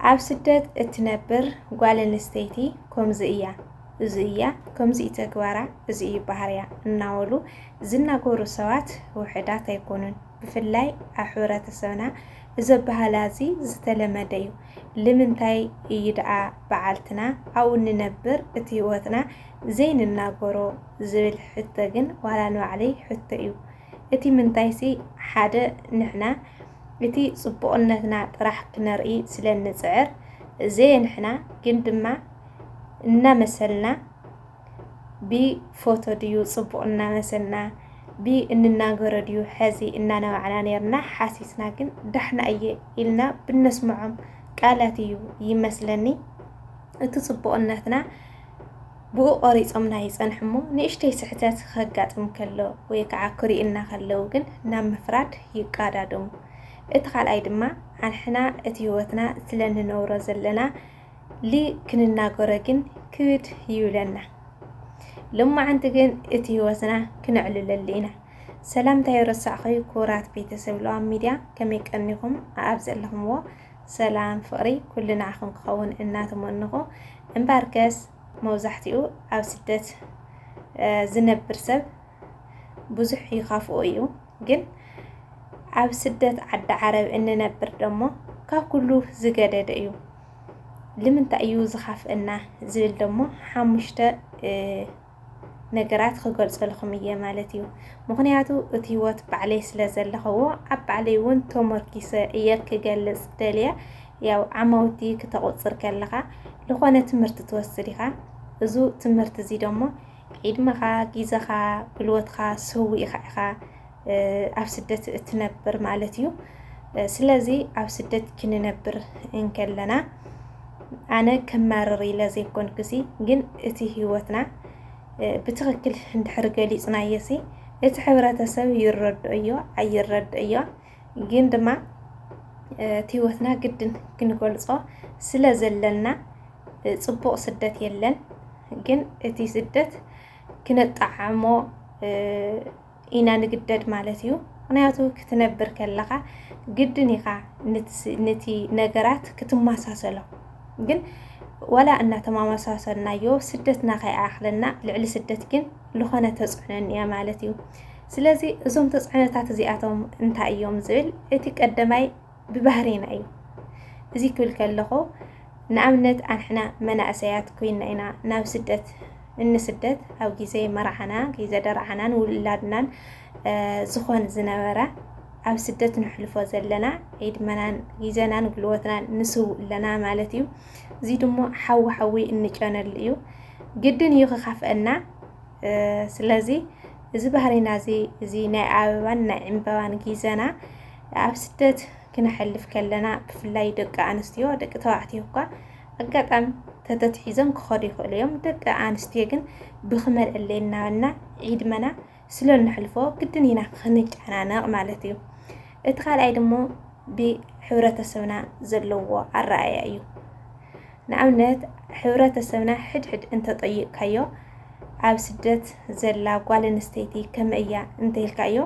ኣብ ስደት እትነብር ጓል ኣንስተይቲ ከምዚ ከምዚ ተግባራ እዚ ባህርያ እናበሉ ዝናገሩ ሰባት ውሕዳት ኣይኮኑን። ብፍላይ ኣብ ሕብረተሰብና እዚ ባህላ እዚ ዝተለመደ እዩ። ንምንታይ እዩ ደኣ በዓልትና ኣብኡ ንነብር እቲ ህይወትና ዘይንናገሮ ዝብል ሕቶ ግን ዋላ ንባዕለይ ሕቶ እዩ። እቲ ምንታይሲ ሓደ ንሕና እቲ ጽቡቕነትና ጥራሕ ክነርኢ ስለንጽዕር ንሕና ግን ድማ እናመሰልና ብፎቶ ድዩ ጽቡቕ እናመሰልና እንናገሮ ድዩ ሕዚ እናነባዕና ነርና ሓሲስና ግን ዳሕና እየ ኢልና ብነስምዖም ቃላት እዩ ይመስለኒ። እቲ ጽቡቕነትና ብኡ ቆሪፆምና ይጸንሕሞ ንእሽተይ ስሕተት ከጋጥም ከሎ ወይ ከዓ ክሪእና ከለው ግን ናብ ምፍራድ ይቃዳደሙ። እቲ ካልኣይ ድማ ኣንሕና እቲ ህይወትና ስለንነብሮ ዘለና ክንናገሮ ግን ክብድ ይብለና። ሎማዓንቲ ግን እቲ ህይወትና ክንዕልለሉ ኢና። ሰላምታ ይረሳዕኸዩ ክቡራት ቤተሰብ ለዋም ሚድያ ከመይ ቀኒኹም ኣብ ዘለኹምዎ ሰላም ፍቕሪ ኩሉ ንዓኹም ክኸውን እናተመንኹ እምበርከስ መብዛሕትኡ ኣብ ስደት ዝነብር ሰብ ብዙሕ ይኻፍኦ እዩ። ግን ኣብ ስደት ዓዲ ዓረብ እንነብር ደሞ ካብ ኩሉ ዝገደደ እዩ። ንምንታይ እዩ ዝኻፍአና ዝብል ደሞ ሓሙሽተ ነገራት ክገልጸልኩም እየ ማለት እዩ። ምክንያቱ እቲ ህይወት ባዕለይ ስለ ዘለኸዎ ኣብ ባዕለይ እውን ተመርኪሰ እየ ክገልጽ ደልየ። ያው ዓማውቲ ክተቆፅር ከለኻ ዝኾነ ትምህርቲ ትወስድ ኢኻ። እዚ ትምህርቲ እዚ ደሞ ዒድመኻ ጊዜኻ ጉልበትካ ሰዊእኻ ኢኻ ኣብ ስደት እትነብር ማለት እዩ። ስለዚ ኣብ ስደት ክንነብር እንከለና ኣነ ከማርር ኢለ ዘይኮንኩሲ ግን እቲ ህይወትና ብትክክል እንድሕር ገሊፅናየሲ እቲ ሕብረተሰብ ይረድኦ ኣይረድኦ ግን ድማ እቲ ህይወትና ግድን ክንገልጾ ስለ ዘለና ጽቡቕ ስደት የለን። ግን እቲ ስደት ክነጣዓሞ ኢና ንግደድ ማለት እዩ። ምክንያቱ ክትነብር ከለኻ ግድን ኢኻ ነቲ ነገራት ክትመሳሰሎ ግን ወላ እናተማመሳሰልናዮ ስደትና ከይኣኽለና ልዕሊ ስደት ግን ዝኾነ ተፅዕኖ እያ ማለት እዩ። ስለዚ እዞም ተፅዕኖታት እዚኣቶም እንታይ እዮም ዝብል እቲ ቀዳማይ ብባህሪና እዩ። እዚ ክብል ከለኹ ንኣብነት ኣንሕና መናእሰያት ኮይና ኢና ናብ ስደት እንስደት ኣብ ግዜ መርዓና ግዜ ደርዓናን ውላድናን ዝኾን ዝነበረ ኣብ ስደት ንሕልፎ ዘለና ዒድመናን ግዜናን ጉልበትናን ንስውእ ኣለና ማለት እዩ። እዚ ድሞ ሓዊ እንጨነሉ እዩ ግድን እዩ ክኻፍአና። ስለዚ እዚ ባህሪና እዚ ናይ ኣበባን ናይ ዕምበባን ግዜና ኣብ ስደት ክነሕልፍ ከለና ብፍላይ ደቂ ኣንስትዮ ደቂ ተባዕትዮ እኳ ኣጋጣሚ ተተትሒዞም ክኸዱ ይኽእሉ እዮም። ደቂ ኣንስትዮ ግን ብክመልአለና ዒድመና ስለ ንሕልፎ ግድን ኢና ክንጨናነቕ ማለት እዩ። እቲ ካልኣይ ድሞ ብሕብረተሰብና ዘለዎ ኣረኣእያ እዩ። ንኣብነት ሕብረተሰብና ሕድሕድ እንተጠይቕካዮ ኣብ ስደት ዘላ ጓል ኣንስተይቲ ከመይ እያ እንተኢልካዮ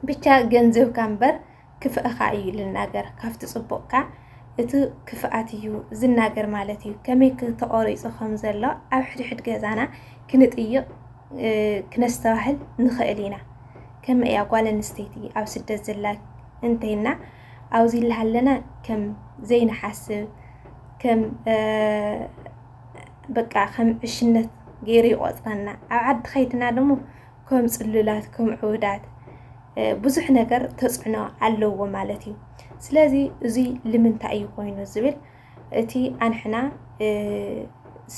ብቻ ገንዘብካ እምበር ክፍእኻ እዩ ልናገር። ካብቲ ጽቡቕካ እቲ ክፍኣት እዩ ዝናገር ማለት እዩ። ከመይ ተቆሪፁ ከም ዘሎ ኣብ ሕድሕድ ገዛና ክንጥይቕ ክነስተባህል ንኽእል ኢና። ከመይ እያ ጓል ኣንስተይቲ ኣብ ስደት ዘላ እንተይልና ኣብዚ ኢልሃለና ከም ዘይንሓስብ ከም በቃ ከም ዕሽነት ገይሩ ይቆፅረና። ኣብ ዓዲ ከይድና ደሞ ከም ፅሉላት ከም ዕውዳት ብዙሕ ነገር ተፅዕኖ ኣለዎ ማለት እዩ። ስለዚ እዚ ልምንታይ እዩ ኮይኑ ዝብል እቲ ኣንሕና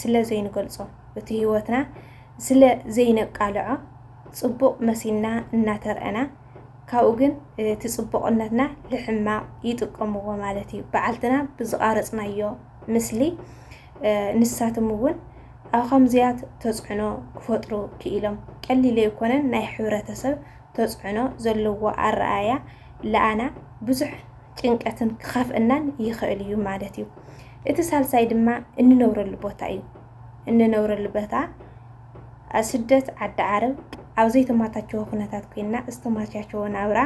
ስለ ዘይንገልጾ እቲ ህይወትና ስለ ዘይነቃልዖ ጽቡቕ መሲልና እናተርአና ካብኡ ግን እቲ ጽቡቕነትና ልሕማቕ ይጥቀምዎ ማለት እዩ። በዓልትና ብዝቃረፅናዮ ምስሊ ንሳቶም እውን ኣብ ከምዚያት ተፅዕኖ ክፈጥሩ ክኢሎም ቀሊል ኣይኮነን። ናይ ሕብረተሰብ ተፅዕኖ ዘለዎ ኣረኣእያ ለኣና ብዙሕ ጭንቀትን ክኻፍአናን ይኽእል እዩ ማለት እዩ። እቲ ሳልሳይ ድማ እንነብረሉ ቦታ እዩ። እንነብረሉ ቦታ ስደት ዓዲ ዓረብ ኣብ ዘይተማቻቸወ ኩነታት ኮይና ዝተማቻቸወ ናብራ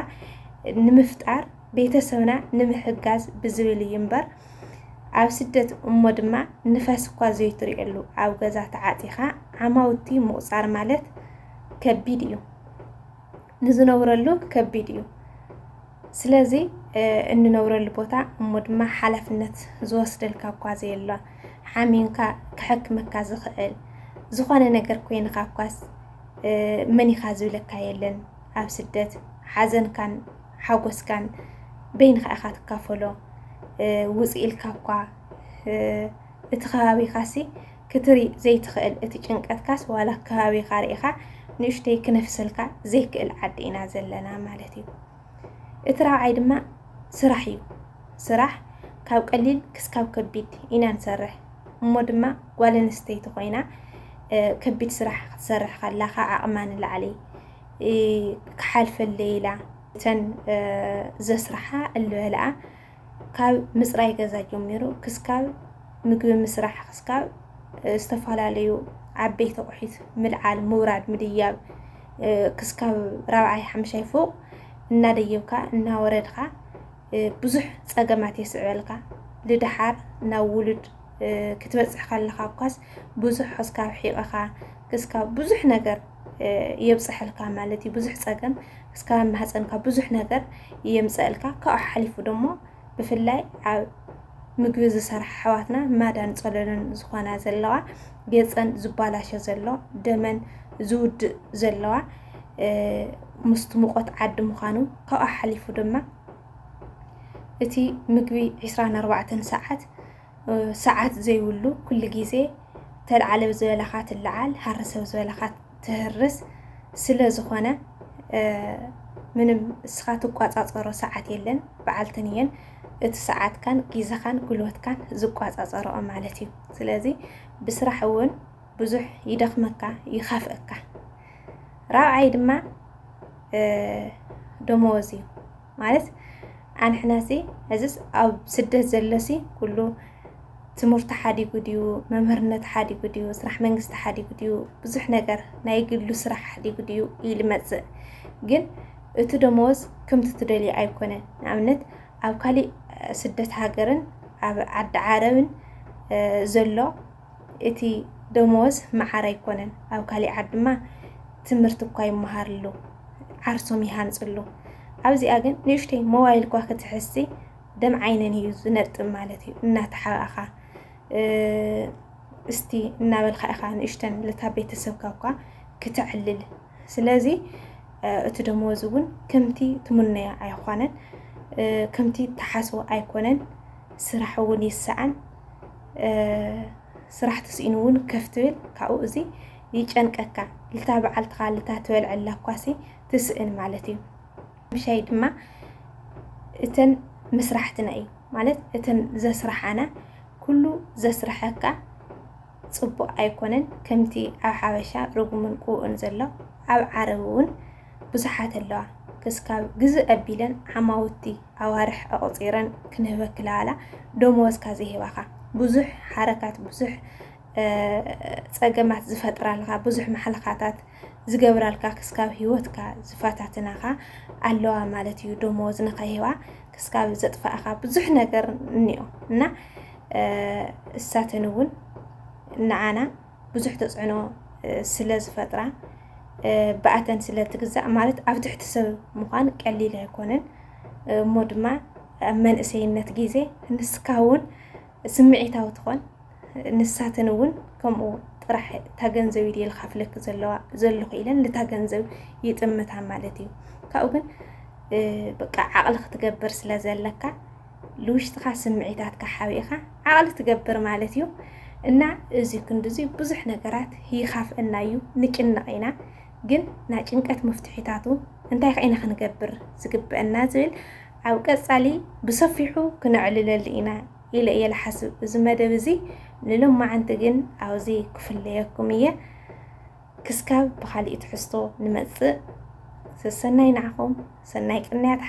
ንምፍጣር ቤተሰብና ንምሕጋዝ ብዝብል እዩ እምበር ኣብ ስደት እሞ ድማ ንፋስ እኳ ዘይትሪእሉ ኣብ ገዛ ተዓጢኻ ዓማውቲ ምቁፃር ማለት ከቢድ እዩ ንዝነብረሉ ከቢድ እዩ ስለዚ እንነብረሉ ቦታ እሞ ድማ ሓላፍነት ዝወስደልካ እኳ ዘየላ ሓሚንካ ክሕክመካ ዝኽእል ዝኾነ ነገር ኮይንካ እኳስ መኒኻ ዝብለካ የለን ኣብ ስደት ሓዘንካን ሓጎስካን በይንካ ኢኻ ትካፈሎ ውፅእ ኢልካ እኳ እቲ ከባቢኻሲ ክትሪ ዘይትኽእል እቲ ጭንቀትካስ ዋላ ከባቢኻ ርኢኻ ንእሽተይ ክነፍሰልካ ዘይክእል ዓዲ ኢና ዘለና ማለት እዩ እቲ ራብዓይ ድማ ስራሕ እዩ ስራሕ ካብ ቀሊል ክስካብ ከቢድ ኢና ንሰርሕ እሞ ድማ ጓል ኣንስተይቲ ኮይና ከቢድ ስራሕ ክትሰርሕ ከላካ ዓቕማ ንላዕሊ ክሓልፈለይ ኢላ እተን ዘስራሓ እልበልኣ ካብ ምፅራይ ገዛ ጀሚሩ ክስካብ ምግቢ ምስራሕ ክስካብ ዝተፈላለዩ ዓበይቲ ኣቑሑት ምልዓል ምውራድ ምድያብ ክስካብ ራብዓይ ሓምሻይ ፎቕ እናደየብካ እናወረድካ ብዙሕ ፀገማት የስዕበልካ ልድሓር ናብ ውሉድ ክትበፅሕ ከለካ እኳስ ብዙሕ ክስካብ ሒቕኻ ክስካብ ብዙሕ ነገር የብፅሐልካ ማለት እዩ ብዙሕ ፀገም ክስካብ ማህፀንካ ብዙሕ ነገር የምፅአልካ ካብኡ ሓሊፉ ደሞ ብፍላይ ኣብ ምግቢ ዝሰርሓ ኣሕዋትና ማዳን ፀለለን ዝኾና ዘለዋ ገፀን ዝባላሾ ዘሎ ደመን ዝውድእ ዘለዋ ምስቲ ሙቐት ዓዲ ምዃኑ ካብኡ ሓሊፉ ድማ እቲ ምግቢ 24 ሰዓት ዘይብሉ ኩሉ ግዜ ተልዓለ ዝበለኻ ትለዓል ሃርሰብ ዝበለኻ ትህርስ ስለ ዝኾነ ምንም እስኻ ትቋፃፀሮ ሰዓት የለን በዓልተን እየን እቲ ሰዓትካን ግዜኻን ጉልበትካን ዝቋፃፀረኦ ማለት እዩ ስለዚ ብስራሕ እውን ብዙሕ ይደኽመካ ይኻፍአካ ራብዓይ ድማ ደመወዝ እዩ ማለት ኣንሕናሲ ሕዝስ ኣብ ስደት ዘለሲ ኩሉ ትምህርቲ ሓዲጉ ድዩ መምህርነት ሓዲጉ ድዩ ስራሕ መንግስቲ ሓዲጉ ድዩ ብዙሕ ነገር ናይ ግሉ ስራሕ ሓዲጉ ድዩ ይልመፅእ ግን እቲ ደመወዝ ከምቲ ትደልዮ ኣይኮነን ንኣብነት ኣብ ካሊእ ስደት ሃገርን ኣብ ዓዲ ዓረብን ዘሎ እቲ ደመወዝ መዓር ኣይኮነን ኣብ ካሊእ ዓዲ ድማ ትምህርቲ እኳ ይመሃርሉ ዓርሶም ይሃንፅሉ ኣብዚኣ ግን ንእሽተይ ሞባይል እኳ ክትሕሲ ደም ዓይነን እዩ ዝነጥብ ማለት እዩ እናተሓባእኻ እስቲ እናበልካ ኢኻ ንእሽተን ለታ ቤተሰብካ እኳ ክትዕልል ስለዚ እቲ ደመወዝ እውን ከምቲ ትምነዮ ኣይኮነን ከምቲ ተሓስቦ ኣይኮነን ስራሕ እውን ይሰዓን ስራሕ ተስኢኑ እውን ከፍ ትብል ካብኡ እዚ ይጨንቀካ ልታ በዓልትኻ ልታ ትበልዐላ እኳሲ ትስእን ማለት እዩ ምሻይ ድማ እተን ምስራሕትና እዩ ማለት እተን ዘስራሓና ኩሉ ዘስራሐካ ፅቡቅ ኣይኮነን ከምቲ ኣብ ሓበሻ ርጉምን ቁኡን ዘሎ ኣብ ዓረብ እውን ብዙሓት ኣለዋ ክስካብ ግዝ ኣቢለን ዓማውቲ ኣዋርሕ ኣቆፂረን ክንህበክላላ ደመወዝካ ዘይሂባኻ ብዙሕ ሓረካት ብዙሕ ፀገማት ዝፈጥራልካ ብዙሕ መሓለኻታት ዝገብራልካ ክስካብ ሂወትካ ዝፈታትናኻ ኣለዋ ማለት እዩ ደመወዝ ንኸይሂባ ክስካብ ዘጥፋእኻ ብዙሕ ነገር እኒኦ እና እሳተን እውን ንዓና ብዙሕ ተፅዕኖ ስለ ዝፈጥራ ብኣተን ስለ ትግዛእ ማለት ኣብ ትሕቲ ሰብ ምዃን ቀሊል ኣይኮነን እሞ ድማ ኣብ መንእሰይነት ግዜ ንስካ እውን ስምዒታዊ ትኾን ንሳተን እውን ከምኡ ጥራሕ ታገንዘብ ኢለ ዝኸፍለክ ዘለኹ ኢለን ልታ ገንዘብ ይጥምታ ማለት እዩ ካብኡ ግን በቃ ዓቕሊ ክትገብር ስለ ዘለካ ልውሽጥኻ ስምዒታትካ ሓቢእኻ ዓቕሊ ትገብር ማለት እዩ እና እዚ ክንዲዚ ብዙሕ ነገራት ይኻፍአና እዩ ንጭነቕ ኢና ግን ናይ ጭንቀት መፍትሒታቱ እንታይ ከይና ክንገብር ዝግብአና ዝብል ኣብ ቀፃሊ ብሰፊሑ ክንዕልለሉ ኢና ኢለ እየ ዝሓስብ እዚ መደብ እዚ ንሎማዓንቲ ግን ኣብዚ ክፍለየኩም እየ ክስካብ ብካሊእ ትሕዝቶ ንመፅእ ሰናይ ንዓኹም ሰናይ ቅንያት